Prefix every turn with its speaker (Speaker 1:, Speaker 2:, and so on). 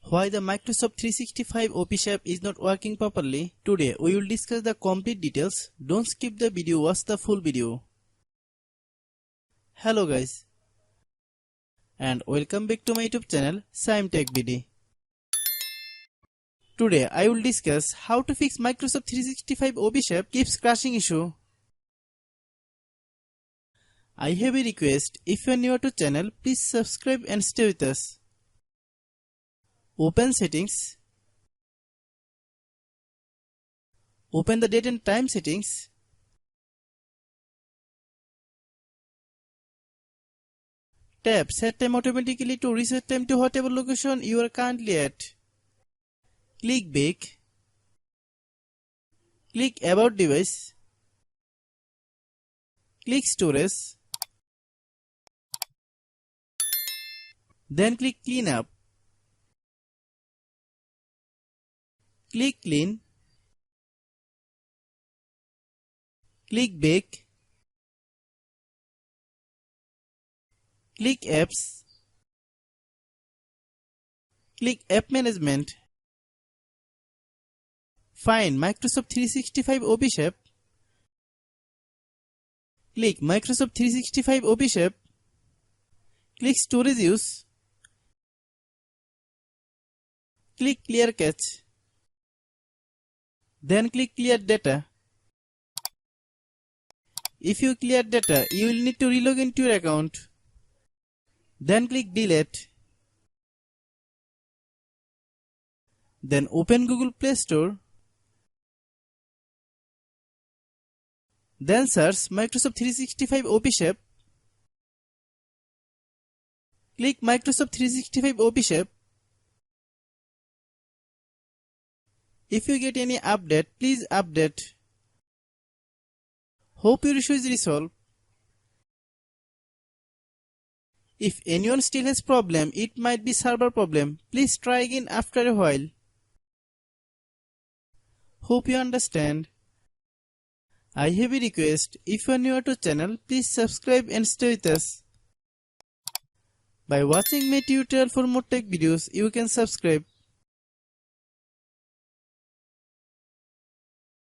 Speaker 1: Why the Microsoft 365 Office app is not working properly? Today we will discuss the complete details. Don't skip the video, watch the full video. Hello guys, and welcome back to my YouTube channel Shaem Tech BD. Today I will discuss how to fix Microsoft 365 Office app keeps crashing issue. I have a request, if you are new to channel, please subscribe and stay with us. Open settings. Open the date and time settings. Tap set time automatically to reset time to whatever location you are currently at. Click back. Click about device. Click storage. Then click clean up. Click clean. Click back. Click apps. Click app management. Find Microsoft 365 Office app. Click Microsoft 365 Office app. Click storage use. Click clear cache. Then click clear data. If you clear data, you will need to relog into your account. Then click delete. Then open Google Play Store. Then search Microsoft 365 Office app. Click Microsoft 365 Office app. If you get any update, please update. Hope your issue is resolved. If anyone still has problem, it might be server problem. Please try again after a while. Hope you understand. I have a request. If you are new to channel, please subscribe and stay with us. By watching my tutorial for more tech videos, you can subscribe.